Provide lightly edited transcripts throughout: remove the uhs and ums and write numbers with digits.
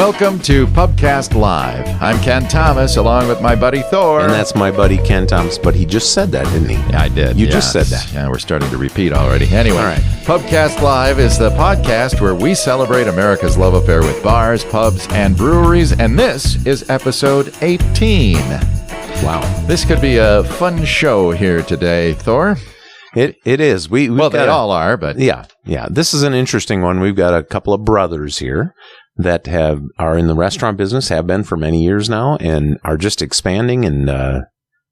Welcome to Pubcast Live. I'm Ken Thomas, along with my buddy Thor. And that's my buddy Ken Thomas, but he just said that, didn't he? Yeah, I did. You just said that. Yeah, we're starting to repeat already. Anyway, all right. Pubcast Live is the podcast where we celebrate America's love affair with bars, pubs, and breweries, and this is episode 18. Wow. This could be a fun show here today, Thor. It is. They all are, but... Yeah. This is an interesting one. We've got a couple of brothers here that are in the restaurant business, have been for many years now, and are just expanding, and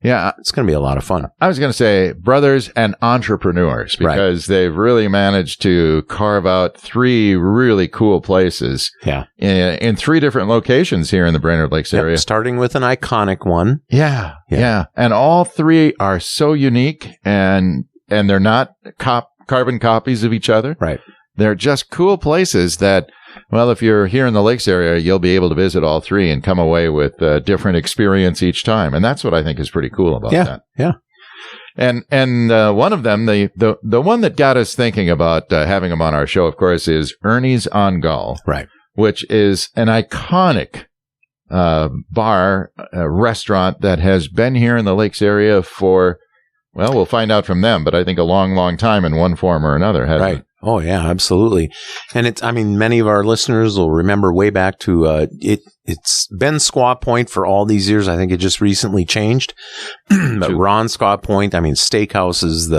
it's going to be a lot of fun. I was going to say brothers and entrepreneurs, because they've really managed to carve out three really cool places in three different locations here in the Brainerd Lakes area. Starting with an iconic one. Yeah. And all three are so unique, and they're not carbon copies of each other. Right. They're just cool places that, well, if you're here in the Lakes area, you'll be able to visit all three and come away with a different experience each time. And that's what I think is pretty cool about that. Yeah. And one of them, the one that got us thinking about having them on our show, of course, is Ernie's on Gull. Right. Which is an iconic bar, restaurant that has been here in the Lakes area for, well, we'll find out from them, but I think a long, long time in one form or another, hasn't it? Oh, yeah, absolutely. And many of our listeners will remember way back to, it's been Squaw Point for all these years. I think it just recently changed. But Ron Squaw Point, steakhouse is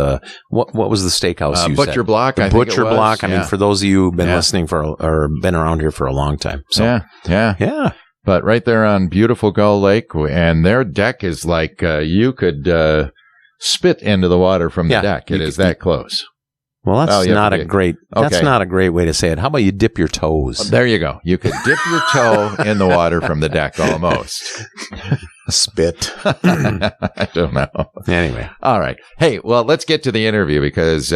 what was the steakhouse you Butcher said? Block, the I think Butcher it was. Block. For those of you who've been listening or been around here for a long time. So, yeah. But right there on beautiful Gull Lake, and their deck is like, you could, spit into the water from the deck. It is that close. Well, that's not a great way to say it. How about you dip your toes? There you go. You could dip your toe in the water from the deck almost. Spit. I don't know. Anyway. All right. Hey, well, let's get to the interview because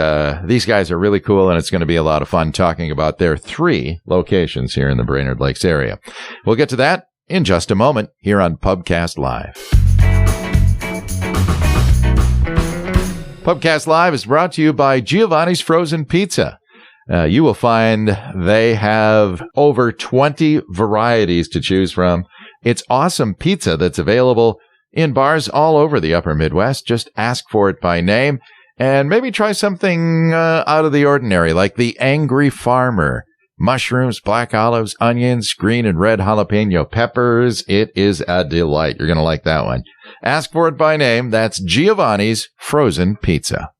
these guys are really cool, and it's going to be a lot of fun talking about their three locations here in the Brainerd Lakes area. We'll get to that in just a moment here on Pubcast Live. Pubcast Live is brought to you by Giovanni's Frozen Pizza. You will find they have over 20 varieties to choose from. It's awesome pizza that's available in bars all over the upper Midwest. Just ask for it by name and maybe try something out of the ordinary, like the Angry Farmer. Mushrooms, black olives, onions, green and red jalapeno peppers. It is a delight. You're going to like that one. Ask for it by name. That's Giovanni's Frozen Pizza.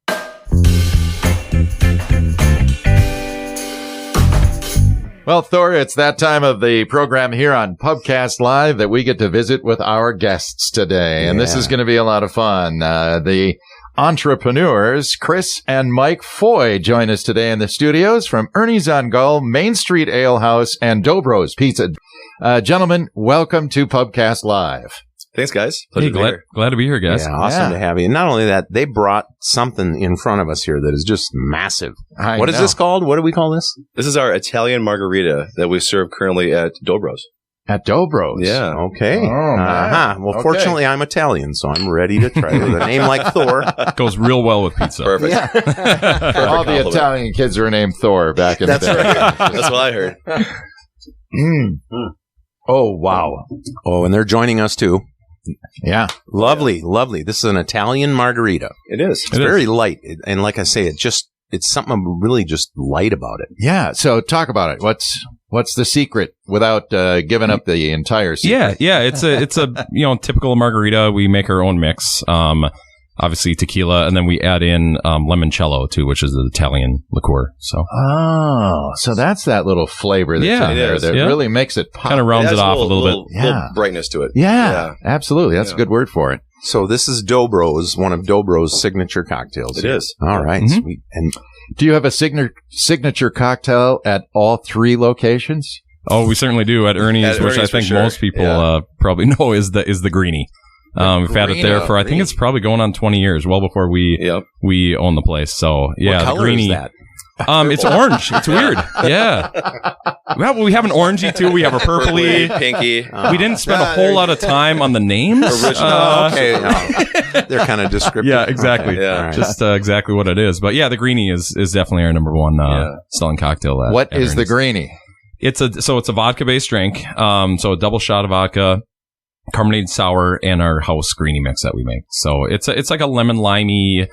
Well, Thor, it's that time of the program here on Pubcast Live that we get to visit with our guests today. And this is going to be a lot of fun. The entrepreneurs, Chris and Mike Foy, join us today in the studios from Ernie's on Gull, Mainstreet Ale House, and Dobro's Pizza. Gentlemen, welcome to Pubcast Live. Thanks, guys. Pleasure to be here. Glad to be here, guys. Yeah, awesome to have you. And not only that, they brought something in front of us here that is just massive. What is this called? What do we call this? This is our Italian margarita that we serve currently at Dobro's. At Dobro's? Yeah. Okay. Well, fortunately, I'm Italian, so I'm ready to try it. With a name like Thor. Goes real well with pizza. Perfect. Yeah. Perfect all the Italian kids were named Thor back in the day. Right. That's what I heard. Oh, wow. Oh, and they're joining us, too. Yeah. Lovely. This is an Italian margarita. It is. It's very light. And like I say, it's something really just light about it. Yeah. So talk about it. What's the secret without giving up the entire secret? Yeah. It's a typical margarita. We make our own mix. Obviously tequila, and then we add in limoncello too, which is the Italian liqueur. So that's that little flavor that's in there that really makes it pop. Kind of rounds it off a little bit. Little brightness to it. Yeah. Absolutely. That's a good word for it. So this is Dobro's, one of Dobro's signature cocktails. It is. All right. Mm-hmm. Sweet. And do you have a signature cocktail at all three locations? Oh, we certainly do at Ernie's, which I think most people probably know is the greenie. We've had it there for I think it's probably going on 20 years, well before we own the place. So what color the greenie. Is that? It's orange. It's weird. Yeah. Well, we have an orangey too. We have a purpley, pinky. We didn't spend a whole lot of time on the names. Okay. They're kind of descriptive. Yeah, exactly. Okay. Yeah. Just exactly what it is. But yeah, the greenie is definitely our number one selling cocktail. What is the greenie? It's a vodka based drink. So a double shot of vodka, carbonated sour, and our house greenie mix that we make. So it's like a lemon limey,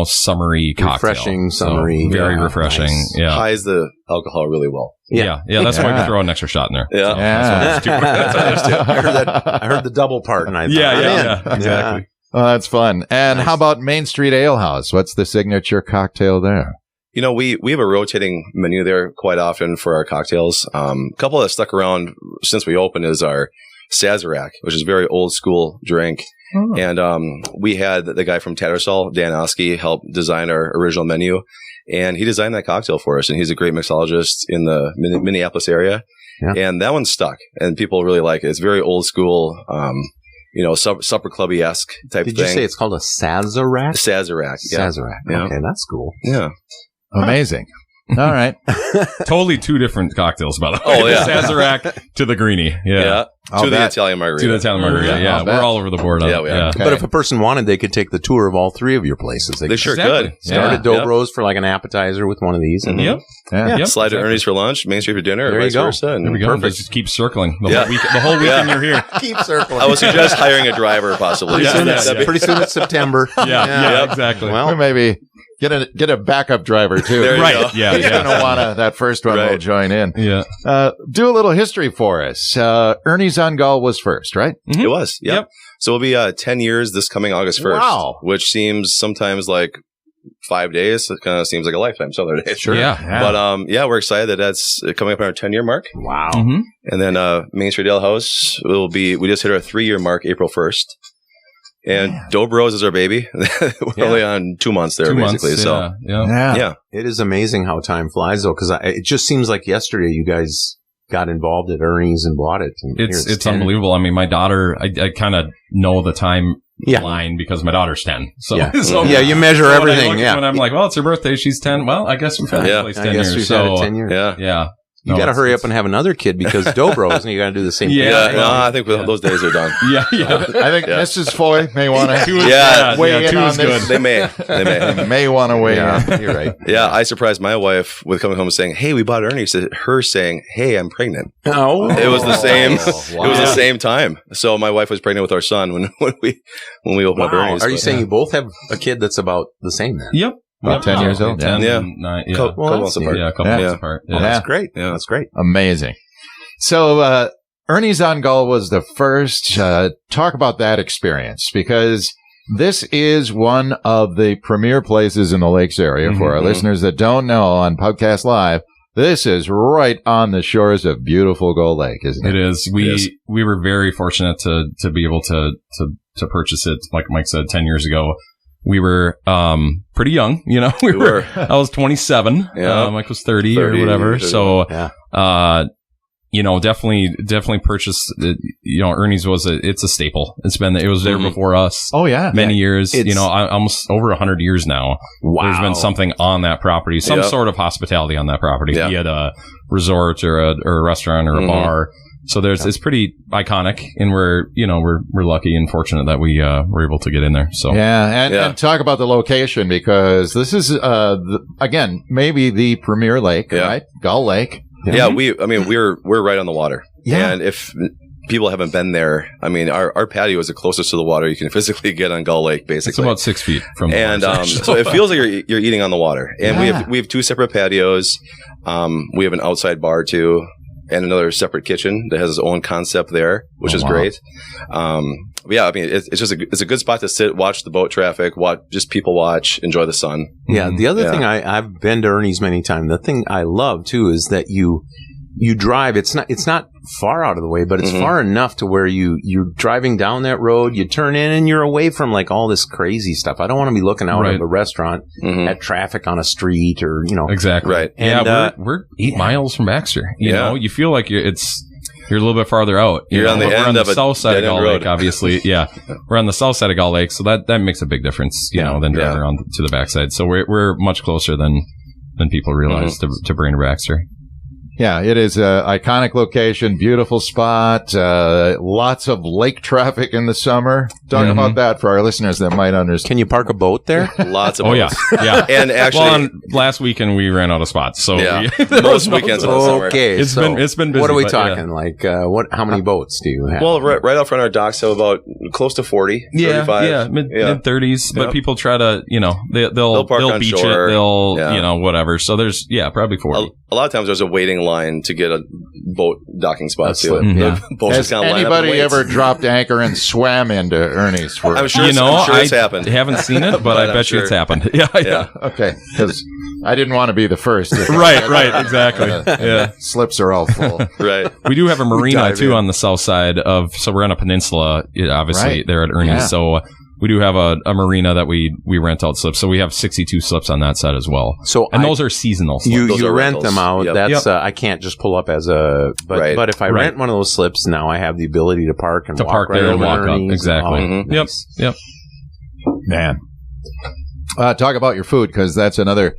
summery cocktail. Refreshing, summery. So very refreshing. Nice. Yeah. Hides the alcohol really well. Yeah. That's why we throw an extra shot in there. Yeah. That's I heard the double part, and I thought, yeah, exactly. Well, that's fun. And how about Mainstreet Ale House? What's the signature cocktail there? We have a rotating menu there quite often for our cocktails. A couple that stuck around since we opened is our Sazerac, which is a very old school drink. Oh. And we had the guy from Tattersall, Dan Oski, help design our original menu. And he designed that cocktail for us. And he's a great mixologist in the Minneapolis area. Yeah. And that one stuck. And people really like it. It's very old school, supper clubby-esque type thing. Did you say it's called a Sazerac? Sazerac, yeah. Sazerac. Yeah. Okay, that's cool. Yeah. Amazing. All right. Totally two different cocktails, by the way. Oh, yeah. The Sazerac to the greenie. Yeah. To the Italian margarita. To the Italian margarita, yeah. We're all over the board on it. Yeah. Okay. But if a person wanted, they could take the tour of all three of your places. They sure Exactly. could. Start at Dobro's for like an appetizer with one of these. And Slide to Ernie's for lunch, Mainstreet for dinner, there or vice you go. versa. And There we go. perfect. Just keep circling the whole weekend you're here. Keep circling. I would suggest hiring a driver, possibly. Pretty soon it's September. Yeah, exactly. Well, Or maybe get a backup driver, too. There you Right. go. Yeah. He's going to want that first one will join in. Yeah. Do a little history for us. Ernie's on Gull was first, right? Mm-hmm. It was. Yep. So it'll be 10 years this coming August 1st. Wow. Which seems sometimes like 5 days. It kind of seems like a lifetime. Some other days. Sure. Yeah. But we're excited that that's coming up on our 10-year mark. wow. Mm-hmm. And then Mainstreet Ale House we just hit our 3-year mark April 1st. And Dobro's is our baby. We're only on 2 months there, 2 basically. months, So Yeah. It is amazing how time flies, though, because it just seems like yesterday you guys got involved at Ernie's and bought it. And It's 10. unbelievable. I mean, my daughter, I kind of know the time Yeah. line because my daughter's 10. So, Yeah. so You measure when I everything. look- Yeah. When I'm like, well, it's her birthday, she's 10. Well, I guess we've had Yeah. it place I 10 guess years. we've So, had it 10 years. yeah. You got to hurry up and have another kid because Dobro's, and you got to do the same thing. Yeah. No, I think those days are done. Yeah. I think Mrs. Foy may want to weigh in two on is this. good. They may. May want to weigh Yeah, in. you're right. Yeah, I surprised my wife with coming home and saying, "Hey, we bought Ernie." So her saying, "Hey, I'm pregnant." Oh, It was the same. Wow. It was the same time. So my wife was pregnant with our son when we opened up Ernie's. Are you but- saying you both have a kid that's about the same then? Yep. About 10 years old. 10, Yeah. 9, yeah. Couple months apart. Yeah, a couple Yeah. months apart. Yeah. Yeah. That's great. Yeah. That's great. Amazing. So, Ernie's on Gull was the first. Talk about that experience, because this is one of the premier places in the Lakes area. For our listeners that don't know, on Pubcast Live, this is right on the shores of beautiful Gull Lake, isn't it? It is. We were very fortunate to be able to purchase it, like Mike said, 10 years ago. We were pretty young, we were. I was 27. Yeah. Mike was 30 or whatever. 30. So, Yeah. definitely purchased. Ernie's it's a staple. It was there before us. Oh, yeah. Many years. Almost over 100 years now. Wow. There's been something on that property, some sort of hospitality on that property, be it a resort or a restaurant or a bar. So it's pretty iconic, and we're lucky and fortunate that we were able to get in there. So and talk about the location, because this is again maybe the premier lake, right? Gull Lake. Yeah, we're right on the water. Yeah. And if people haven't been there, our patio is the closest to the water you can physically get on Gull Lake, basically. It's about 6 feet from the water. So it feels like you're eating on the water. And we have 2 separate patios. We have an outside bar too, and another separate kitchen that has its own concept there, which is great. It's just it's a good spot to sit, watch the boat traffic, just people watch, enjoy the sun. Yeah. The other thing, I've been to Ernie's many times. The thing I love too is that you drive. It's not far out of the way, but it's far enough to where you're driving down that road, you turn in, and you're away from like all this crazy stuff. I don't want to be looking out of a restaurant at traffic on a street or Exactly. Right. And we're 8 miles from Baxter. You feel like you're a little bit farther out. You're on the we're end on the of a south side of dead-end Gull road. Lake, obviously. Yeah, we're on the south side of Gull Lake, so that makes a big difference, than driving around to the backside. So we're much closer than people realize to bring to Baxter. Yeah, it is an iconic location, beautiful spot, lots of lake traffic in the summer. Talk about that for our listeners that might understand. Can you park a boat there? Lots of boats. Yeah. And actually, last weekend we ran out of spots. So most weekends in the summer. Okay, it's been busy. What are we talking? Like, how many boats do you have? Well, right out front of our docks, so about close to 40, 35. Mid 30s. But people try to, they'll park on beach shore. it. They'll, whatever. So there's, probably 40. A lot of times there's a waiting line to get a boat docking spot too. Yeah. Boats Has just kinda line up and anybody wait. ever dropped anchor and swam into Ernie's? I'm sure it's happened. I haven't seen it, but I bet you it's happened. Yeah. Okay, because I didn't want to be the first. Right, exactly. Yeah. Slips are all full. Right. We do have a marina too on the south side so we're on a peninsula, obviously, there at Ernie's. Yeah. So we do have a marina that we rent out slips. So we have 62 slips on that side as well. And those are seasonal slips. You rent them out. Yep. That's I can't just pull up as a but if I rent one of those slips now, I have the ability to park and walk there and walk Ernie's up. Exactly. Nice. Yep. Man. Talk about your food, because that's another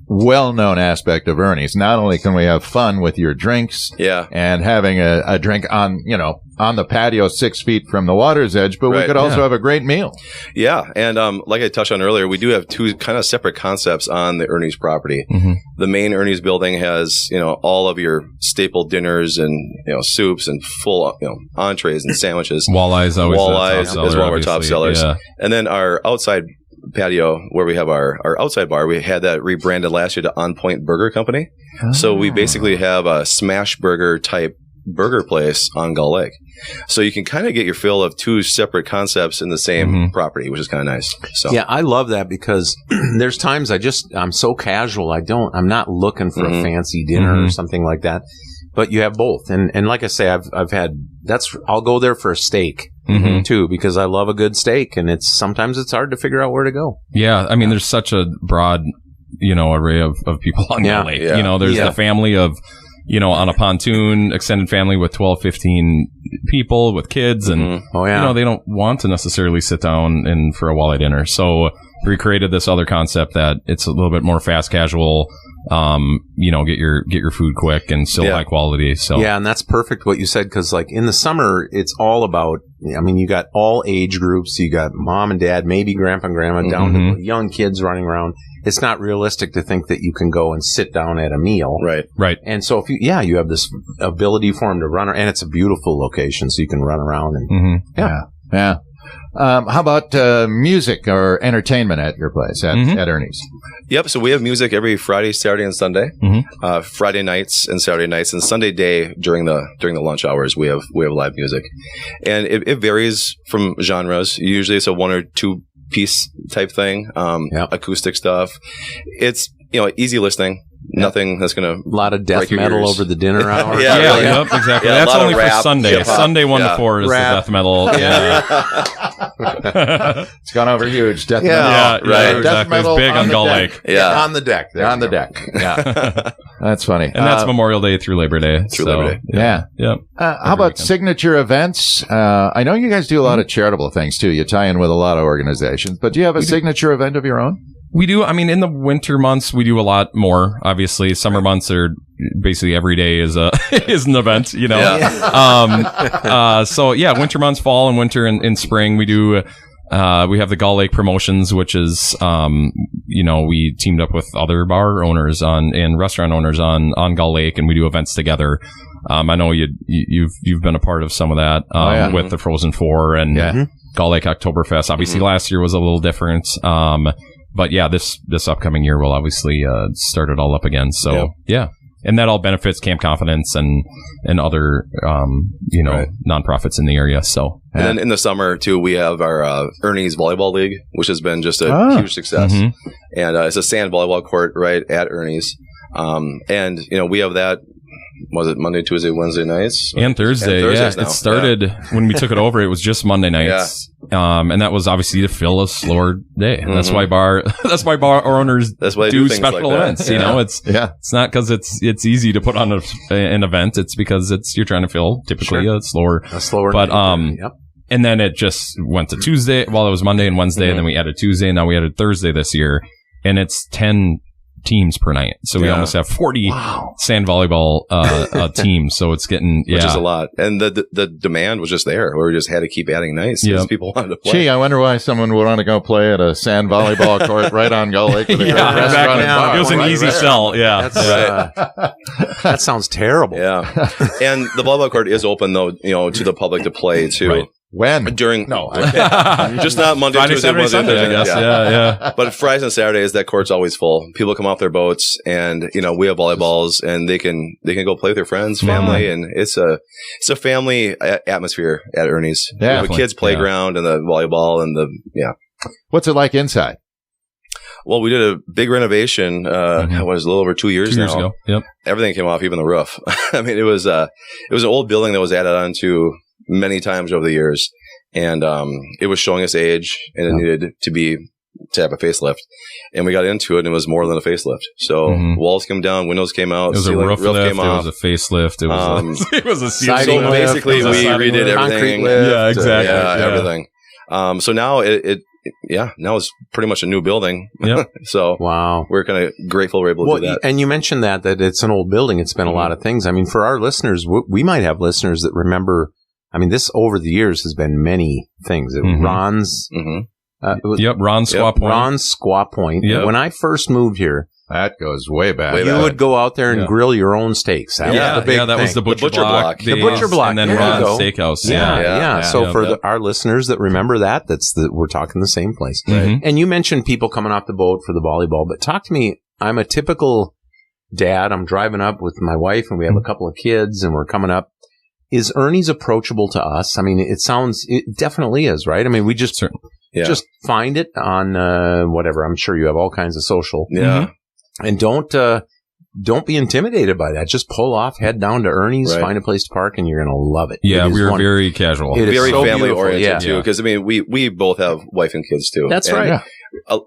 well-known aspect of Ernie's. Not only can we have fun with your drinks and having a drink on the patio 6 feet from the water's edge, but we could also have a great meal. Yeah. And like I touched on earlier, we do have two kind of separate concepts on the Ernie's property. Mm-hmm. The main Ernie's building has, all of your staple dinners and, soups and full, entrees and sandwiches. Walleyes is one of our top sellers. Yeah. And then our outside patio, where we have our outside bar, we had that rebranded last year to On Point Burger Company. So we basically have a smash burger type burger place on Gull Lake. So you can kind of get your fill of two separate concepts in the same property, which is kind of nice. So yeah, I love that, because there's times I'm so casual. I'm not looking for a fancy dinner or something like that. But you have both, and like I say, I've had I'll go there for a steak too, because I love a good steak, and sometimes it's hard to figure out where to go. Yeah, I mean, there's such a broad array of people on the lake. Yeah. There's the family of on a pontoon, extended family with 12, 15 people with kids, and they don't want to necessarily sit down and for a walleye dinner. So we created this other concept that it's a little bit more fast casual. Get your food quick and still high quality. So yeah, and that's perfect what you said, because like in the summer, it's all about. I mean, you got all age groups. You got mom and dad, maybe grandpa and grandma, down to young kids running around. It's not realistic to think that you can go and sit down at a meal. Right. And so if you have this ability for them to run, and it's a beautiful location, so you can run around and yeah. How about music or entertainment at your place at Ernie's? Yep. So we have music every Friday, Saturday, and Sunday. Friday nights and Saturday nights, and Sunday day during the lunch hours we have live music, and it varies from genres. Usually it's a one or two piece type thing, acoustic stuff. It's easy listening. Nothing that's going to a lot of death metal over the dinner hour. Yep, exactly. Yeah, that's only for Sunday. Hip-hop. Sunday 1 to 4 is the death metal. It's gone over huge. Death metal. Yeah, right. Death Exactly. metal It's big on Gull Lake. Yeah, on the deck. They're on the deck. Yeah, that's funny. And that's Memorial Day through Labor Day. Labor Day. Yeah. How about signature events? I know you guys do a lot of charitable things too. You tie in with a lot of organizations, but do you have a signature event of your own? We do. I mean, in the winter months, we do a lot more. Obviously, summer months are basically every day is an event, So winter months, fall and winter and spring, we do. We have the Gull Lake promotions, which is, we teamed up with other bar owners and restaurant owners on Gull Lake, and we do events together. I know you've been a part of some of that with the Frozen Four and Gull Lake Oktoberfest. Obviously, last year was a little different. But yeah, this upcoming year will obviously start it all up again. So and that all benefits Camp Confidence and other nonprofits in the area. So and then in the summer too, we have our Ernie's Volleyball League, which has been just a huge success. And it's a sand volleyball court right at Ernie's, and we have that. Was it Monday, Tuesday, Wednesday nights? And Thursday, now. It started when we took it over. It was just Monday nights, and that was obviously to fill a slower day. That's why bar owners do special like events. It's not because it's easy to put on an event. It's because you're trying to fill typically a slower. But and then it just went to Tuesday. Well, it was Monday and Wednesday, and then we added Tuesday, and now we added Thursday this year, and it's 10 teams per night. So we almost have 40 sand volleyball teams. So it's getting, which is a lot. And the demand was just there. We just had to keep adding nights because people wanted to play. Gee, I wonder why someone would want to go play at a sand volleyball court right on Gull Lake with a great restaurant and bar. It was an easy sell. Yeah. That sounds terrible. Yeah. And the volleyball court is open, though, to the public to play, too. Right. When? Just not Monday, Friday, Tuesday, Saturday, Wednesday, Sunday, Thursday. I guess. Yeah. But Fridays and Saturdays, that court's always full. People come off their boats, and we have volleyballs, and they can go play with their friends, family, and it's a family atmosphere at Ernie's. Yeah, we have a kids' playground and the volleyball and What's it like inside? Well, we did a big renovation. It was a little over 2 years now. 2 years ago. Yep. Everything came off, even the roof. I mean, it was an old building that was added onto many times over the years, and it was showing its age, and it needed to have a facelift. And we got into it, and it was more than a facelift. So walls came down, windows came out, it was a roof lift, came off. It was a facelift. It was it was a ceiling so lift. Basically, we redid everything. Yeah, exactly. Everything. So now now it's pretty much a new building. Yep. So we're kind of grateful we're able to do that. And you mentioned that it's an old building. It's been a lot of things. I mean, for our listeners, we might have listeners that remember. I mean, this over the years has been many things. Ron's. Ron's Squaw Point. Ron's Squaw Point. Yep. When I first moved here, that goes way back. You would go out there and grill your own steaks. That was the big thing. That was the Butcher Block. The Butcher Block. And then Ron's Steakhouse. Yeah. So for our listeners that remember that, we're talking the same place. Right. And you mentioned people coming off the boat for the volleyball, but talk to me. I'm a typical dad. I'm driving up with my wife, and we have a couple of kids, and we're coming up. Is Ernie's approachable to us? I mean, it definitely is, right? I mean, we just find it on whatever. I'm sure you have all kinds of social. Yeah. And don't be intimidated by that. Just pull off, head down to Ernie's, find a place to park, and you're going to love it. Yeah, we're very casual. It is very so family oriented, too. Yeah. Because, I mean, we both have wife and kids, too. That's right.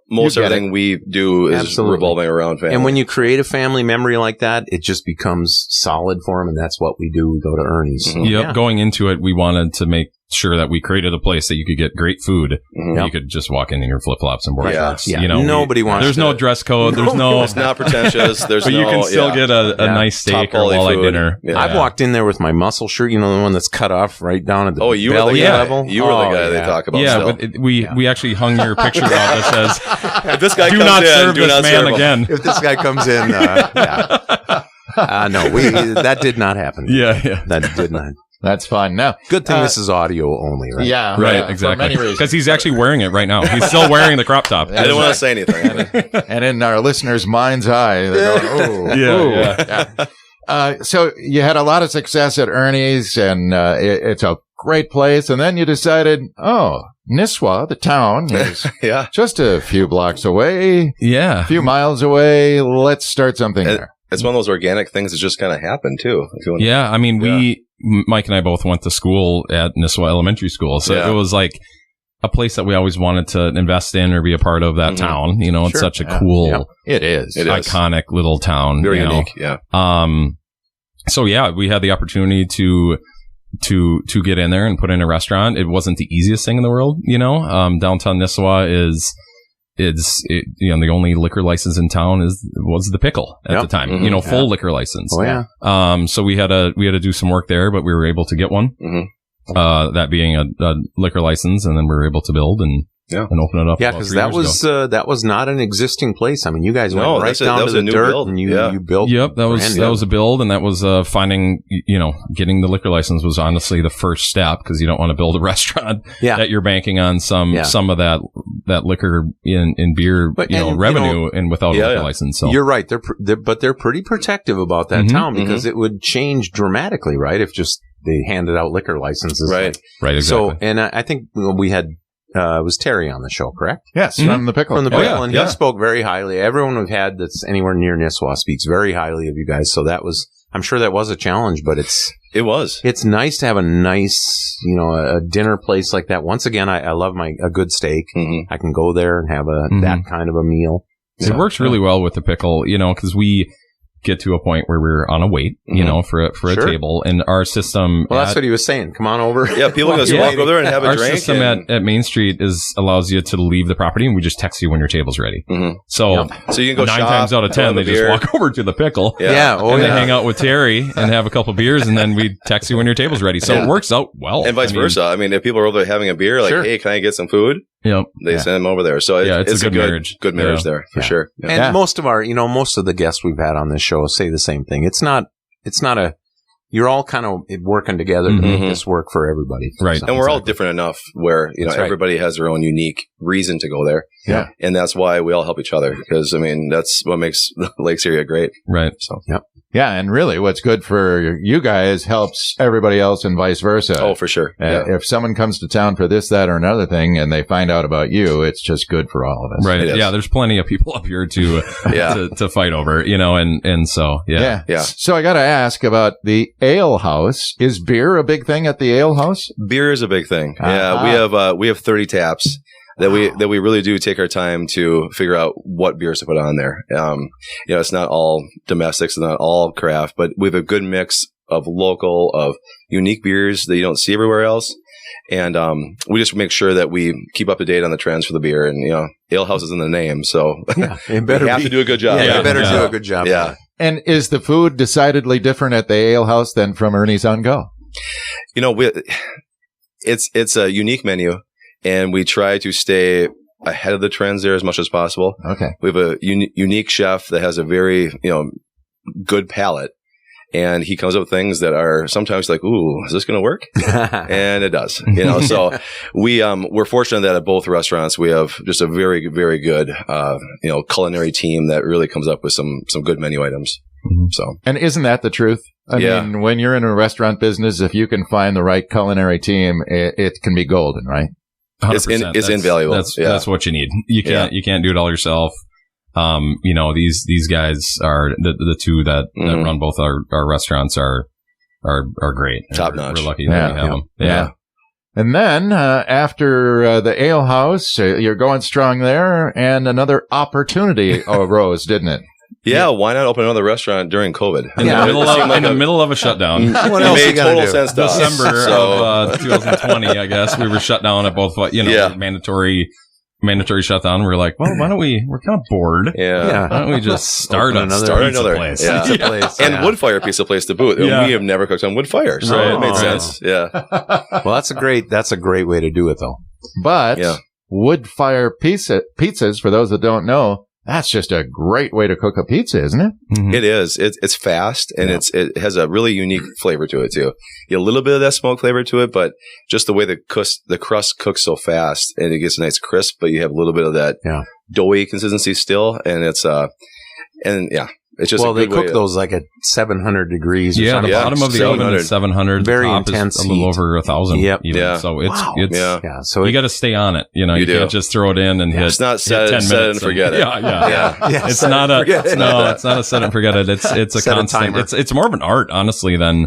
Most everything we do is revolving around family. And when you create a family memory like that, it just becomes solid for them, and that's what we do. We go to Ernie's. Yep. Going into it, we wanted to make sure that we created a place that you could get great food. You could just walk in your flip flops and board shorts. Yeah. Nobody wants. There's no dress code. There's no. It's not pretentious. But you can still get a nice steak or walleye dinner. Yeah. I've walked in there with my muscle shirt. The one that's cut off right down at the belly level. You were the guy they talk about. Yeah, but we actually hung your picture out that says, "If this guy do comes not in, serve do this not man serve again." If this guy comes in, no, that did not happen. Yeah, that did not. That's fine. Now, good thing this is audio only, right? Yeah, right, exactly. Because he's actually wearing it right now. He's still wearing the crop top. I didn't want to say anything. And in our listeners' mind's eye, they're going, yeah. So you had a lot of success at Ernie's, and it's a great place. And then you decided, Nisswa, the town, is just a few blocks away. Yeah. A few miles away. Let's start something there. It's one of those organic things that just kind of happened, too. Yeah. I mean, Mike and I both went to school at Nisswa Elementary School. So it was like a place that we always wanted to invest in or be a part of that town. It's such a cool, it is iconic little town. Very unique. Yeah. So we had the opportunity to get in there and put in a restaurant. It wasn't the easiest thing in the world. Downtown Nisswa the only liquor license in town was the Pickle at the time, full liquor license. Oh, yeah. So we had to do some work there, but we were able to get one, that being a liquor license. And then we were able to build and open it up. Yeah. Because that was not an existing place. I mean, you guys went right down to the dirt build. And you built. Yep. That was a build. And that was, finding, getting the liquor license was honestly the first step, because you don't want to build a restaurant that you're banking on some of that liquor in beer, revenue and without a liquor license. So you're right. They're pretty protective about that town, because it would change dramatically, right? If just they handed out liquor licenses. Right. Right. Exactly. So, and I think we had, was Terry on the show, correct? Yes, from the Pickle. And he spoke very highly. Everyone we've had that's anywhere near Nisswa speaks very highly of you guys. So I'm sure that was a challenge, but it was. It's nice to have a nice, a dinner place like that. Once again, I love a good steak. I can go there and have that kind of a meal. It works really well with the Pickle, because we get to a point where we're on a wait, you know, for a table, and our system. Well, that's what he was saying. Come on over. Yeah, people can just walk over there and have a drink. Our system at Main Street allows you to leave the property, and we just text you when your table's ready. So you can go 9 shop, times out of 10, they just walk over to the pickle. Yeah. And they hang out with Terry and have a couple beers, and then we text you when your table's ready. So it works out well. And vice versa. I mean, if people are over there having a beer, like, hey, can I get some food? They send them over there. So it's a good marriage. Good marriage there for sure. Yeah. And most of the guests we've had on this show say the same thing. It's not you're all kind of working together to make this work for everybody. Right. And we're all different enough where, everybody has their own unique reason to go there. Yeah. And that's why we all help each other, because, I mean, that's what makes the Lakes area great. Right. So, Yeah, and really what's good for you guys helps everybody else and vice versa. Oh, for sure. If someone comes to town for this, that, or another thing, and they find out about you, it's just good for all of us. Right. Yeah, there's plenty of people up here to fight over, and so, yeah. So I got to ask about the Ale House. Is beer a big thing at the Ale House? Beer is a big thing. Yeah, we have 30 taps. That we really do take our time to figure out what beers to put on there. It's not all domestics, it's not all craft, but we have a good mix of local, of unique beers that you don't see everywhere else. And we just make sure that we keep up to date on the trends for the beer. And, Ale House is in the name, so we have to do a good job. Yeah, better do a good job. Yeah. And is the food decidedly different at the Ale House than from Ernie's on Go? It's a unique menu. And we try to stay ahead of the trends there as much as possible. Okay. We have a unique chef that has a very, good palate. And he comes up with things that are sometimes like, ooh, is this going to work? And it does. So we're fortunate that at both restaurants we have just a very, very good, culinary team that really comes up with some good menu items. So, and isn't that the truth? I mean, when you're in a restaurant business, if you can find the right culinary team, it can be golden, right? It's invaluable. That's what you need. You can't do it all yourself. These guys are the two that run both our restaurants are great. Top notch. We're lucky that we have them. Yeah. And then after the Ale House, you're going strong there, and another opportunity arose, didn't it? Yeah, why not open another restaurant during COVID? In the middle of a shutdown. What else made total sense to us. December of 2020, I guess. We were shut down at both, mandatory shutdown. We were like, well, why don't we're kind of bored. Yeah. Why don't we just start another place? Yeah. Pizza place. And wood fire pizza place to boot. We have never cooked on wood fire, so it made sense. Yeah. Well, that's a great way to do it, though. But wood fire pizzas, for those that don't know, that's just a great way to cook a pizza, isn't it? Mm-hmm. It is. It's fast, and it has a really unique flavor to it, too. You get a little bit of that smoke flavor to it, but just the way the crust cooks so fast, and it gets a nice crisp, but you have a little bit of that doughy consistency still, and it's it's just they cook those like at 700 degrees. The bottom of the oven is 700. Very the top intense is a little over 1,000. Yep. Yeah. So it's So you got to stay on it. You can't just throw it in and hit. It's not set and forget it. Yeah. It's not a set and forget it. It's a constant. It's more of an art, honestly, than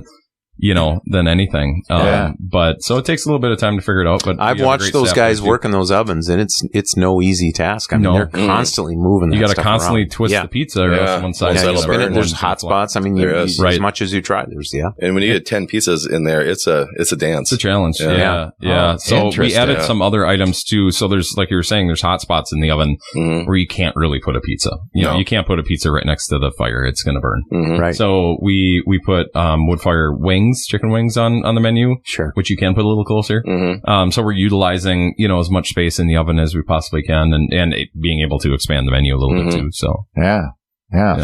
anything. But so it takes a little bit of time to figure it out. But I've watched those guys work in those ovens, and it's no easy task. I mean, they're constantly moving. You got to constantly twist the pizza or else one side. There's hot spots. I mean, as much as you try, And when you get 10 pizzas in there, it's a dance. It's a challenge. Yeah. So we added some other items too. So there's, like you were saying, there's hot spots in the oven where you can't really put a pizza. You can't put a pizza right next to the fire. It's going to burn. Right. So we put wood fire chicken wings on the menu, which you can put a little closer. So we're utilizing, as much space in the oven as we possibly can, and being able to expand the menu a little bit too. So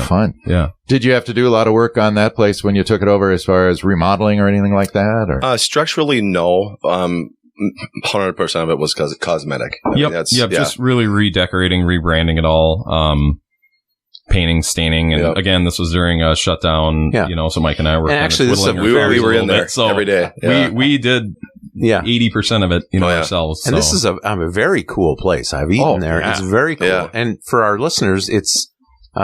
fun. Yeah. Did you have to do a lot of work on that place when you took it over, as far as remodeling or anything like that? Or structurally, no. 100% of it was cosmetic. Just really redecorating, rebranding it all. Painting, staining, and again, this was during a shutdown. So Mike and I were actually we were in there every day. We did 80% of it, ourselves. And this is a very cool place. I've eaten there. It's very cool. Yeah. And for our listeners, it's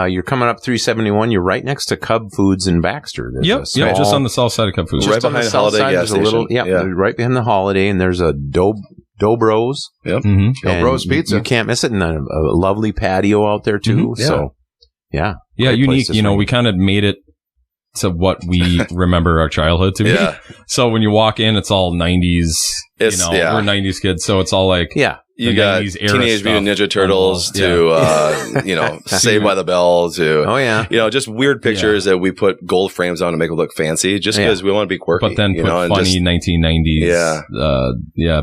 you're coming up 371. You're right next to Cub Foods in Baxter. Just on the south side of Cub Foods, right behind Holiday gas station. Right behind the Holiday, and there's a Dobro's. Yep. Dobro's Pizza. You can't miss it, and a lovely patio out there too. So. Yeah. Unique. We kind of made it to what we remember our childhood to be. Yeah. So when you walk in, it's all 90s. We're 90s kids, so it's all like you got Teenage Mutant Ninja Turtles to Saved by the Bell to just weird pictures that we put gold frames on to make it look fancy, just because we want to be quirky. But then put funny 1990s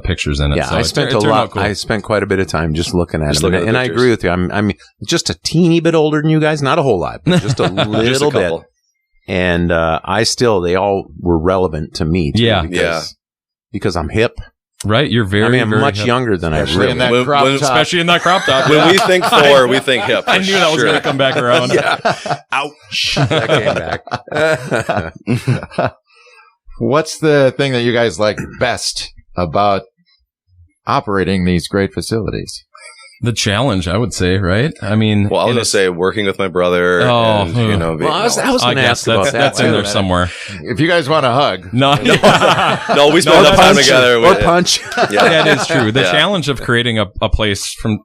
pictures in it. Yeah, so I spent a lot. Cool. I spent quite a bit of time just looking at them, and I agree with you. I'm just a teeny bit older than you guys, not a whole lot, but just a little bit. And they all were relevant to me too, because I'm hip. Right, you're very. I'm much younger than I really am. Especially in that crop top. When we think Thor, we think hip. I knew that was going to come back around. Ouch! That came back. What's the thing that you guys like best about operating these great facilities? The challenge, I would say, right? I mean, I was going to say working with my brother. I was going to ask about that. That's in there somewhere. If you guys want a hug, no, we spend the time together. Or punch. That is true. The challenge of creating a place from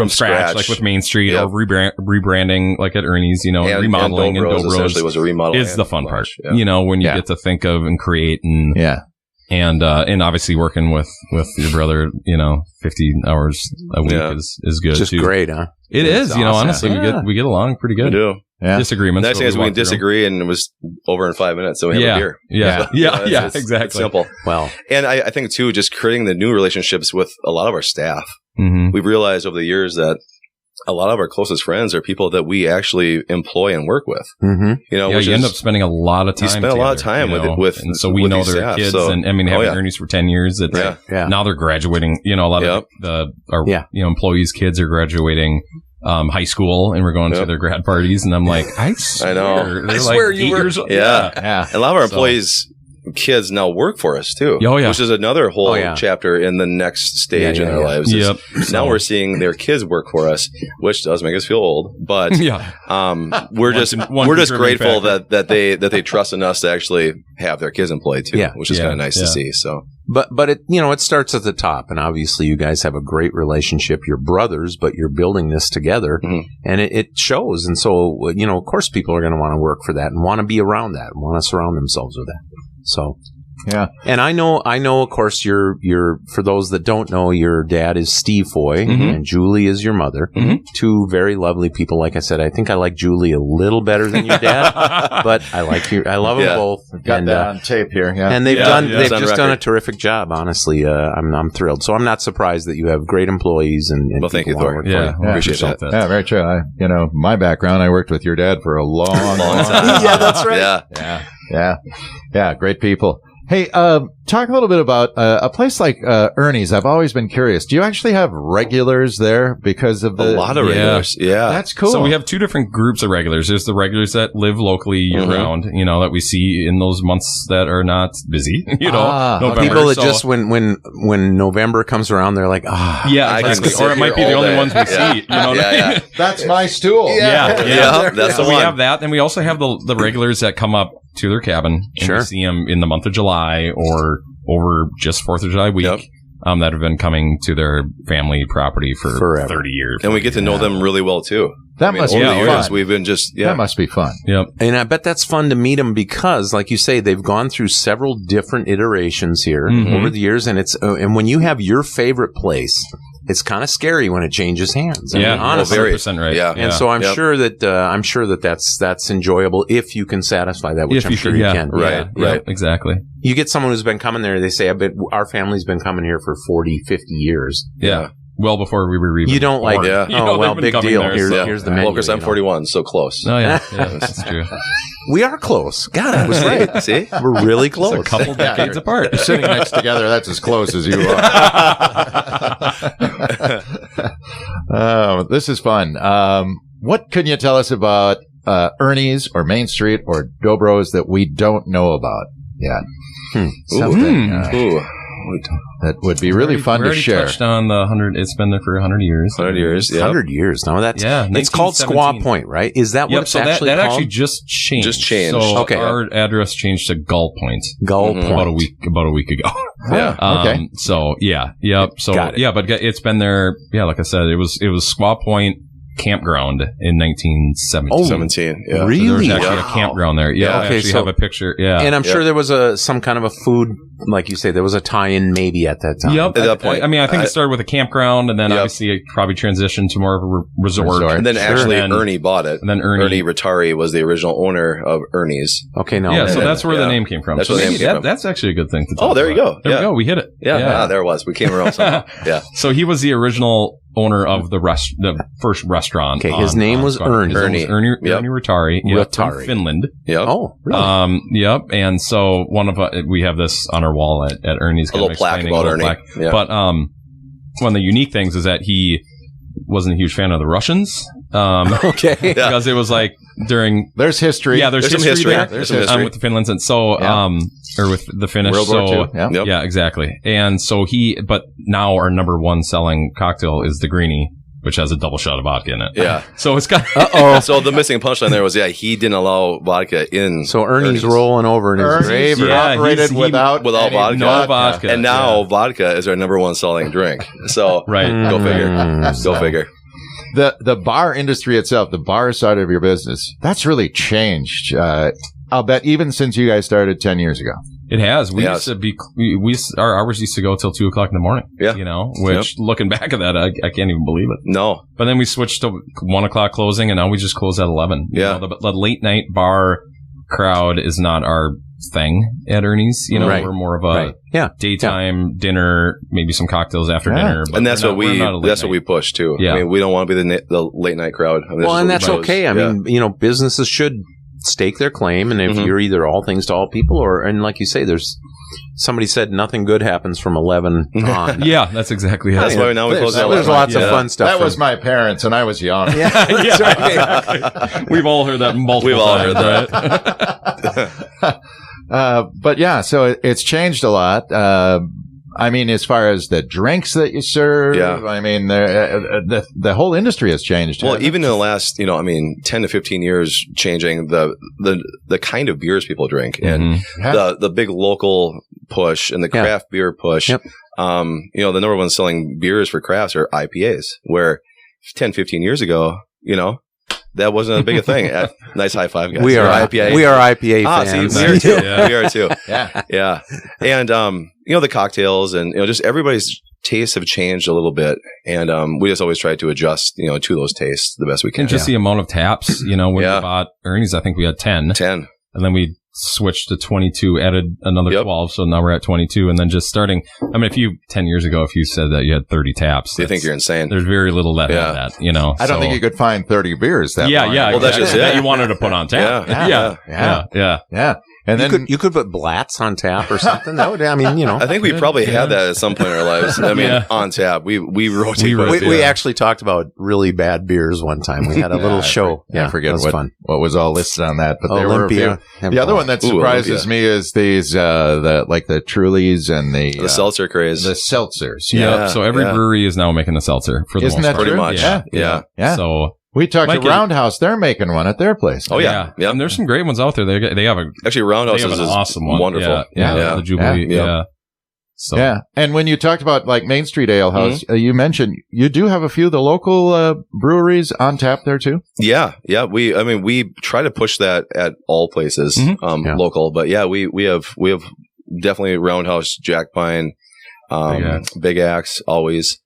scratch, like with Mainstreet or rebranding, like at Ernie's, and remodeling and Dobros was a remodel is the fun part. When you get to think of and create and obviously working with your brother, 50 hours a week is good. Just too. Great, huh? It is, awesome. Honestly, we get along pretty good. We do. Yeah. Disagreements. The next thing is we can disagree, and it was over in 5 minutes, so we have a beer. Exactly. It's simple. Well, and I think too, just creating the new relationships with a lot of our staff. Mm-hmm. We've realized over the years that a lot of our closest friends are people that we actually employ and work with. Mm-hmm. You end up spending a lot of time. You spend a lot of time with and so we know their staff, kids, and I mean, having Ernies for 10 years. Now they're graduating. A lot of our employees' kids are graduating high school, and we're going to their grad parties, and I'm like, I know, I swear you were. Yeah. And a lot of our employees. Kids now work for us too, which is another whole chapter in the next stage in their lives. Now we're seeing their kids work for us, which does make us feel old, but we're just grateful that they trust in us to actually have their kids employed too, which is kind of nice to see. So, but it starts at the top, and obviously you guys have a great relationship. You're brothers, but you're building this together, and it shows. And so of course people are going to want to work for that and want to be around that and want to surround themselves with that. So, and I know, of course, you're, for those that don't know, your dad is Steve Foy and Julie is your mother. Two very lovely people. Like I said, I think I like Julie a little better than your dad, but I love them both. We've got that on tape here. Yeah. And they've just done a terrific job. Honestly, I'm thrilled. So I'm not surprised that you have great employees and well, thank you, Thor. Appreciate that. Yeah, very true. My background, I worked with your dad for a long time. Yeah, that's right. Yeah, great people. Hey, talk a little bit about a place like Ernie's. I've always been curious. Do you actually have regulars there because of a lot of regulars? Yeah, that's cool. So we have two different groups of regulars. There's the regulars that live locally year round, that we see in those months that are not busy. November. People that just when November comes around, they're like, exactly. Or it might be the only ones we see. That's my stool. Yeah. That's the one. We have that, and we also have the regulars that come up to their cabin, and we see them in the month of July or over just 4th of July week, that have been coming to their family property for forever. 30 years. And we get to know them really well, too. That must be fun. We've been That must be fun. Yep. And I bet that's fun to meet them because, like you say, they've gone through several different iterations here over the years, and and when you have your favorite place, it's kind of scary when it changes hands. I mean, honestly, 100% right. Yeah. And so I'm sure that that's enjoyable if you can satisfy that, which I'm sure you can. Right. Exactly. You get someone who's been coming there. They say, our family's been coming here for 40, 50 years. Yeah. Well before we were even You don't like born. Oh, well, big deal. There, here's the menu. Well, because I'm 41, so close. Oh, yeah. That's true. We are close. God, I was right. See? We're really close. It's a couple decades apart. You're sitting next together. That's as close as you are. This is fun. What can you tell us about Ernie's or Mainstreet or Dobros that we don't know about yet? Something that would be really fun to share. Touched on the 100. It's been there for 100 years. 100 years. 100 years. No, that's it's called Squaw Point, right? Is that what it's actually called? That actually just changed. So our address changed to Gull Point. Gull Point about a week ago. Okay. So So Got it. but it's been there. Yeah, like I said, it was Squaw Point campground in 1917. Oh, 17. Yeah. Really? So there was actually a campground there. Yeah. Okay, I actually have a picture. Yeah. And I'm sure there was some kind of a food, like you say, there was a tie-in maybe at that time. Yep. At that point. I mean, I think it started with a campground, and then obviously it probably transitioned to more of a resort. And then actually And then Ernie bought it. And then Ernie Rattari was the original owner of Ernies. Okay, no. Yeah, so then- that's where the name came from. That's So where the maybe name came from. that's actually a good thing to talk Oh, there you about. go. There Yeah. we go. We hit it. Yeah. There it was. We came around somehow. Yeah. So he was the original owner of the first restaurant. Okay, his name was Ernie. His name was Ernie Yep. Rattari. Rattari. From Finland. Yeah. Oh, really? Yep. And so we have this on our wall at Ernie's. A little plaque about Ernie. Yeah. But one of the unique things is that he wasn't a huge fan of the Russians. Okay. Because it was like during There's history. yeah, there's some history history. there. There's some history. With the Finlands, and so or with the Finnish. World War II. Yeah. Yep. Yeah, exactly. And so but now our number one selling cocktail is the Greenie, which has a double shot of vodka in it. Yeah. So it's got So the missing punchline there was, he didn't allow vodka in. So Ernie's rolling over in his Ernie's grave. Yeah, operated he- without without any vodka. no vodka. And now vodka is our number one selling drink. So right. go figure. Mm. Go figure. The bar industry itself, the bar side of your business, that's really changed. I'll bet even since you guys started 10 years ago. It has. We Yes. used to be. Our hours used to go till 2:00 in the morning. Yeah. You know, which looking back at that, I can't even believe it. No. But then we switched to 1:00 closing, and now we just close at 11. You Yeah. know, the late night bar crowd is not our thing at Ernie's. You know, Right. we're more of a Yeah. daytime dinner, maybe some cocktails after Yeah. dinner. But And that's we're what not a late that's what night. we push too. Yeah. I mean, we don't want to be the late night crowd. I mean, Well, and this is that's what we okay. I chose. mean, businesses should stake their claim, and if Mhm. you're either all things to all people, and like you say, somebody said nothing good happens from 11 on. Yeah, that's exactly it. That's why now we close at There's 11. lots of Yeah. fun stuff. That was my parents, and I was young. Yeah, that's right. exactly. We've all heard that multiple We've all times, heard right? But yeah, so it's changed a lot. I mean, as far as the drinks that you serve, I mean, the whole industry has changed. Well, even in the last, 10 to 15 years, changing the kind of beers people drink and the big local push and the craft beer push. Yep. The number one selling beers for crafts are IPAs, where 10, 15 years ago, that wasn't a big a thing. Nice high five, guys. We are IPA. We are IPA See, fans. we are too. Yeah. We are too. Yeah. Yeah. And, the cocktails and, just everybody's tastes have changed a little bit. And, we just always try to adjust, to those tastes the best we can. And just the amount of taps, when we Yeah. bought Ernie's, I think we had 10. 10. And then we switched to 22, added another Yep. 12. So now we're at 22. And then just starting, 10 years ago, if you said that you had 30 taps, They think you're insane. there's very little that Yeah. have that, I don't think you could find 30 beers that Yeah, long. yeah. Well, that's just that it. you wanted to put on tap. Yeah. Yeah. And You then could put Blatz on tap or something. That would, I think we probably had that at some point in our lives. I mean, Yeah. on tap. We rotate. We quite a rotate. bit. we actually talked about really bad beers one time. We had a little show. I forget that was fun. what was all listed on that, but there were a few. Olympia. The other one that Ooh, surprises Olympia. me is these the Trulies and The seltzer craze. the seltzers. Yeah. So every yeah. brewery is now making a seltzer for the Isn't most that part. Pretty true? much. Yeah. Yeah. So We talked Mike, to Roundhouse; they're making one at their place. Oh, yeah. Yep. And there's some great ones out there. They have Actually, Roundhouse they have is an awesome one. wonderful. Yeah. The Jubilee. Yeah. Yeah. So Yeah, and when you talked about like Mainstreet Ale House, you mentioned you do have a few of the local breweries on tap there too. Yeah. We try to push that at all places, local. But we have definitely Roundhouse, Jack Pine, Big Axe, always.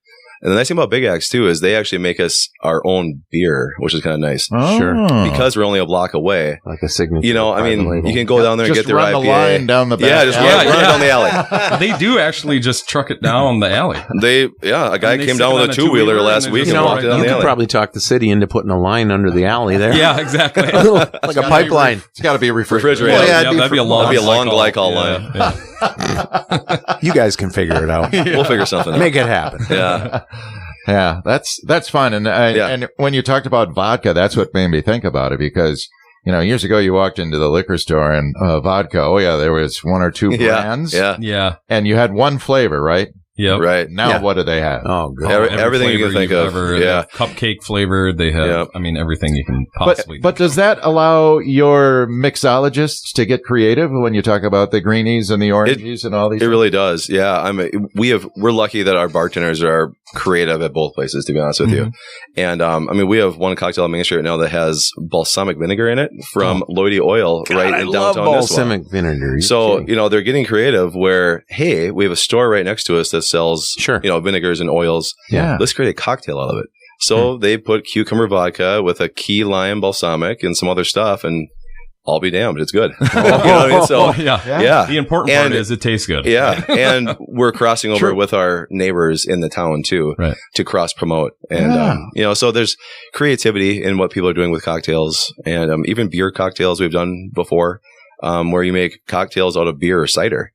And the nice thing about Big Axe too is they actually make us our own beer, which is kind of nice. Sure. Because we're only a block away. Like a signature. You can go down there and Just get their run IPA. the line down the back. Yeah, just run it down the alley. they do actually just truck it down the alley. A guy they came stick down it with on a a two-wheeler two-wheeler last and week they and just walked go down you the could alley. probably talk the city into putting a line under the alley there. Yeah, exactly. like a pipeline. It's got to be refrigerated. Refrigerated. Well, yeah, that'd be a long glycol line. Yeah. You guys can figure it out. We'll figure something out. Make it happen. Yeah. Yeah, that's fun. And and when you talked about vodka, that's what made me think about it because years ago you walked into the liquor store and vodka. Oh yeah, there was one or two brands. Yeah. Yeah. And you had one flavor, right? Yep. Right. Now, what do they have? Oh, good. Everything you can think of. They have cupcake flavored. They have, I mean, everything you can possibly. But does that allow your mixologists to get creative when you talk about the greenies and the oranges and all these? It really does. Yeah. We're lucky that our bartenders are creative at both places, to be honest with you. And, we have one cocktail on Mainstreet right now that has balsamic vinegar in it from Lloydie Oil right in downtown Nisswa. Balsamic vinegar. So, they're getting creative where, hey, we have a store right next to us that sells, vinegars and oils. Yeah. Let's create a cocktail out of it. So they put cucumber vodka with a key lime balsamic and some other stuff, and I'll be damned, it's good. You know what I mean? So, yeah. The important part is it tastes good. Yeah. And we're crossing over with our neighbors in the town too, to cross promote. And, so there's creativity in what people are doing with cocktails, and even beer cocktails we've done before, where you make cocktails out of beer or cider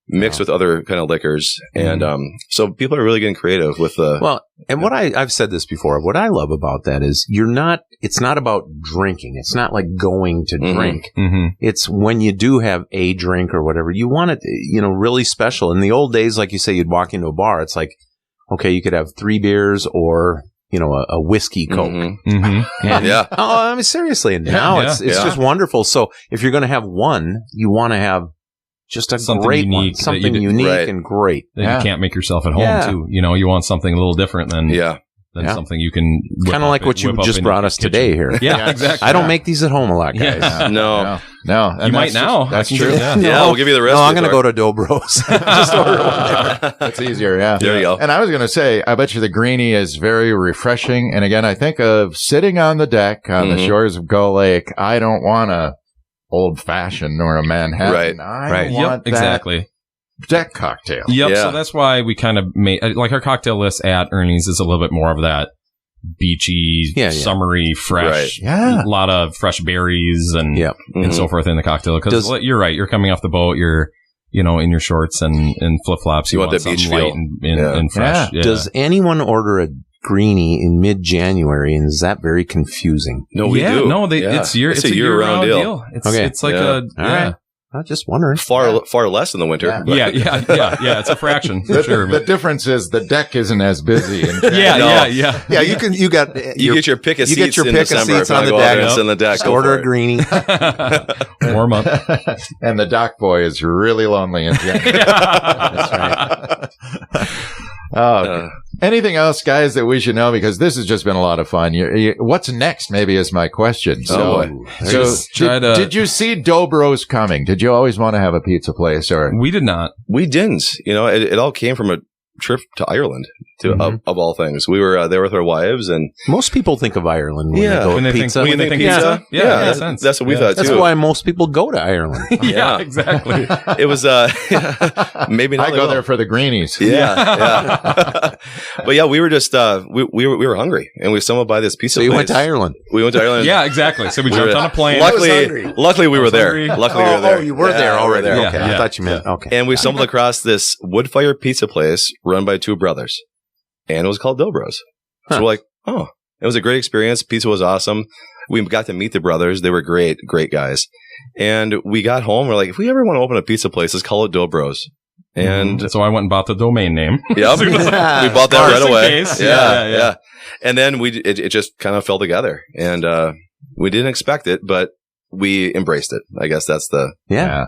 mixed with other kind of liquors. And so people are really getting creative with the... Well, and what I've said this before, what I love about that is it's not about drinking. It's not like going to drink. It's when you do have a drink or whatever, you want it, really special. In the old days, like you say, you'd walk into a bar, it's like, okay, you could have 3 beers or... a whiskey Coke. Seriously. And now it's just wonderful. So if you're going to have one, you want to have just a something great unique one, something unique and great. That you can't make yourself at home too. You want something a little different than something you can kind of like what you just brought us today here. Yeah, exactly. I don't make these at home a lot, guys. No. You might now. That's true. We'll give you the rest. No, I'm going to go to Dobro's. Just order one there. That's easier, yeah. There you go. And I was going to say, I bet you the greenie is very refreshing. And again, I think of sitting on the deck on the shores of Gull Lake. I don't want a old-fashioned or a Manhattan. I want that deck cocktail. Yep. Yeah. So that's why we kind of made, like, our cocktail list at Ernie's is a little bit more of that beachy, summery, fresh, a lot of fresh berries and so forth in the cocktail. Because you're right, you're coming off the boat, you're in your shorts and flip flops. You want that something beach light and fresh. Yeah. Does anyone order a greenie in mid-January, and is that very confusing? No, we do. No, it's a year-round deal. It's like I'm just wondering. Far less in the winter. Yeah. It's a fraction for sure. The difference is the deck isn't as busy. Yeah. You get your pick of seats in December on the deck. In the deck. Just order a greenie. Warm up. And the dock boy is really lonely in January. That's right. Anything else, guys, that we should know? Because this has just been a lot of fun. What's next, maybe, is my question. Did you see Dobro's coming? Did you always want to have a pizza place? Or we did not. We didn't. It all came from a trip to Ireland, of all things. We were there with our wives, and most people think of Ireland when they think pizza. When they think pizza. Yeah, that's what we thought too. That's why most people go to Ireland. Yeah, exactly. It was maybe not. I go there for the greenies. Yeah. But we were just we were hungry, and we stumbled by this pizza. So you went to Ireland. We went to Ireland. Yeah, exactly. So we jumped on a plane. Luckily we were there. Oh, you were there already. There. Okay, I thought you meant okay. And we stumbled across this wood fire pizza place run by 2 brothers, and it was called Dobro's. So we're like, it was a great experience. Pizza was awesome. We got to meet the brothers. They were great guys. And we got home. We're like, if we ever want to open a pizza place, let's call it Dobro's. And so I went and bought the domain name. Yep. We bought that right away. Yeah. And then it just kind of fell together, and we didn't expect it, but we embraced it. I guess that's the yeah.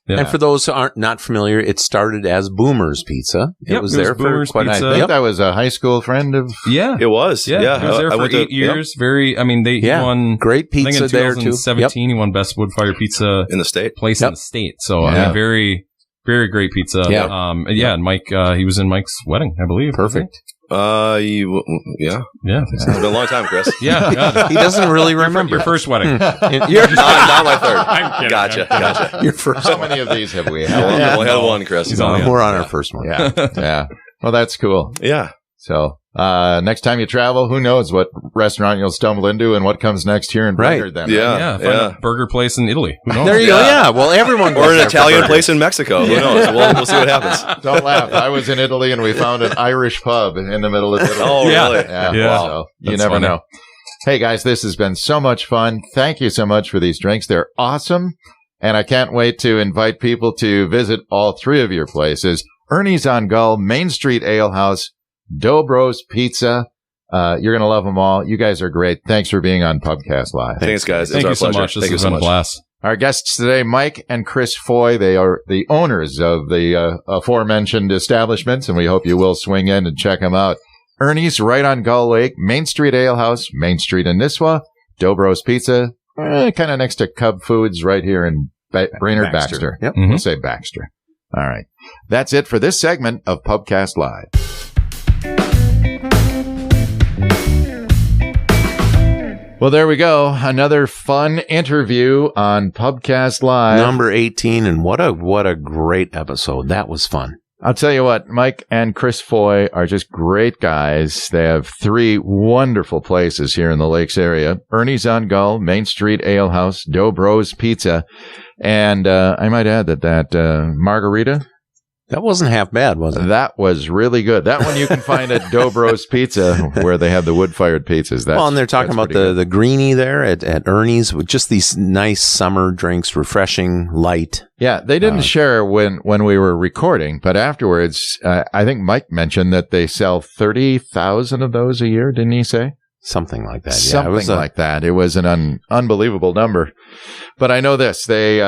And for those who aren't not familiar, it started as Boomer's Pizza. It was there for quite. I think that was a high school friend of. Yeah, it was. Yeah, he was there for 8 years. Very. I mean, he won great pizza there too. 2017, he won best wood fire pizza in the state. Place in the state. So I mean, very, very great pizza. Yeah. And Mike. He was in Mike's wedding, I believe. Perfect. Yeah. It's been a long time, Chris. Yeah. He doesn't really remember your first wedding. Not my third. I'm kidding. Gotcha. Your first. How many of these have we We had? only had one, Chris. We're on our first one. Yeah. Well, that's cool. Yeah. So, next time you travel, who knows what restaurant you'll stumble into and what comes next here in Brainerd then. Find a burger place in Italy. Who knows? There you go. Yeah. Well, everyone goes or an Italian place in Mexico. Who knows? We'll see what happens. Don't laugh. I was in Italy and we found an Irish pub in the middle of Italy. Oh, really? Yeah. So you That's never funny. know. Hey, guys, this has been so much fun. Thank you so much for these drinks. They're awesome. And I can't wait to invite people to visit all 3 of your places. Ernie's on Gull, Mainstreet Ale House, Dobro's Pizza. You're going to love them all. You guys are great. Thanks for being on Pubcast Live. Thanks, guys. Thank you it's our so pleasure. much. This Thank you has so been a much. blast. Our guests today, Mike and Chris Foy. They are the owners of the aforementioned establishments, and we hope you will swing in and check them out. Ernie's right on Gull Lake, Mainstreet Ale House, Main Street in Nisswa, Dobro's Pizza, kind of next to Cub Foods right here in Brainerd Baxter. Yep. We'll say Baxter. All right. That's it for this segment of Pubcast Live. Well, there we go. Another fun interview on Pubcast Live. Number 18, and what a great episode. That was fun. I'll tell you what, Mike and Chris Foy are just great guys. They have 3 wonderful places here in the Lakes area. Ernie's on Gull, Mainstreet Ale House, Dobro's Pizza. And I might add that margarita, That wasn't half bad, was it? that was really good. That one you can find at Dobro's Pizza, where they have the wood-fired pizzas. Well, and they're talking about the greenie there at Ernie's with just these nice summer drinks, refreshing, light. Yeah, they didn't share when we were recording, but afterwards, I think Mike mentioned that they sell 30,000 of those a year, didn't he say? Something like that. Something like that. It was an unbelievable number. But I know this. They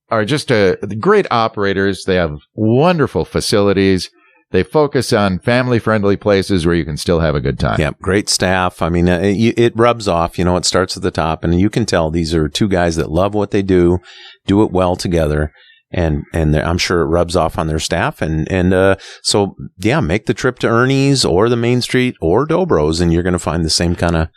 are just great operators. They have wonderful facilities. They focus on family-friendly places where you can still have a good time. Yeah, great staff. I mean, it rubs off. You know, it starts at the top, and you can tell these are 2 guys that love what they do it well together, and I'm sure it rubs off on their staff. So make the trip to Ernie's or the Main Street or Dobro's, and you're going to find the same kind of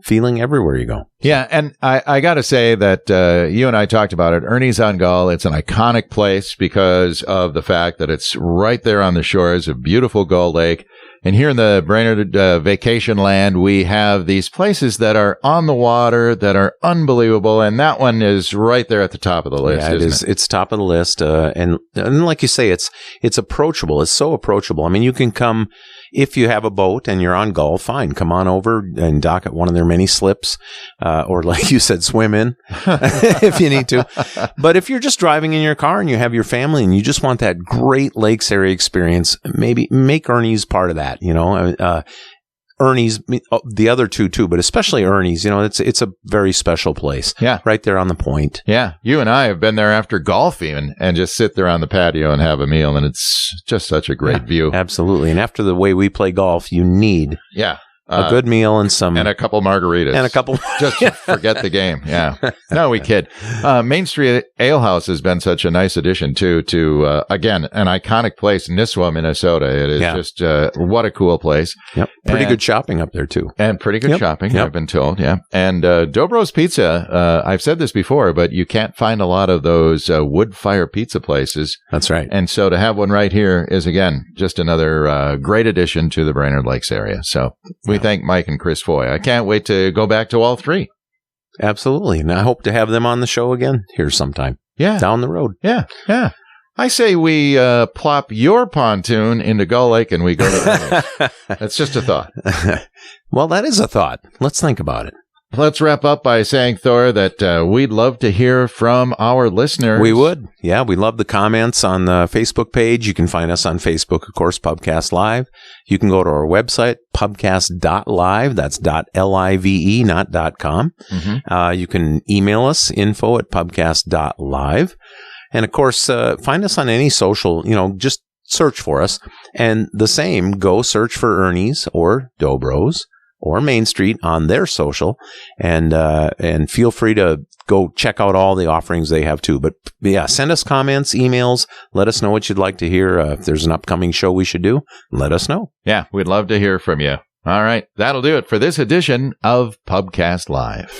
feeling everywhere you go. Yeah, and I got to say that you and I talked about it. Ernie's on Gull, it's an iconic place because of the fact that it's right there on the shores of beautiful Gull Lake. And here in the Brainerd vacation land, we have these places that are on the water that are unbelievable, and that one is right there at the top of the list. Yeah, it is. It's top of the list, and like you say, it's approachable. It's so approachable. I mean, you can come if you have a boat and you're on Gull. Fine, come on over and dock at one of their many slips, or like you said, swim in if you need to. But if you're just driving in your car and you have your family and you just want that great lakes area experience, maybe make Ernie's part of that. You know, Ernie's, the other 2 too, but especially Ernie's. You know, it's a very special place. Yeah, right there on the point. Yeah, you and I have been there after golfing and just sit there on the patio and have a meal, and it's just such a great view. Absolutely, and after the way we play golf, you need a good meal and a couple margaritas just to forget the game. Yeah, no, we kid. Mainstreet Ale House has been such a nice addition to again an iconic place, Nisswa, Minnesota. It is just what a cool place. Yep, pretty good shopping up there too, and pretty good shopping. I've been told. Yeah, and Dobro's Pizza. I've said this before, but you can't find a lot of those wood fire pizza places. That's right. And so to have one right here is again just another great addition to the Brainerd Lakes area. So we thank Mike and Chris Foy. I can't wait to go back to all 3. Absolutely. And I hope to have them on the show again here sometime. Yeah. Down the road. Yeah. Yeah. I say we plop your pontoon into Gull Lake and we go to Ernie's. That's just a thought. Well, that is a thought. Let's think about it. Let's wrap up by saying, Thor, that we'd love to hear from our listeners. We would. Yeah, we love the comments on the Facebook page. You can find us on Facebook, of course, Pubcast Live. You can go to our website, pubcast.live. That's .live, not .com. Mm-hmm. You can email us, info@pubcast.live. And, of course, find us on any social, just search for us. And the same, go search for Ernie's or Dobro's or Main Street on their social, and feel free to go check out all the offerings they have too. But yeah, send us comments, emails, let us know what you'd like to hear. If there's an upcoming show we should do, let us know. Yeah, we'd love to hear from you. All right, that'll do it for this edition of Pubcast Live.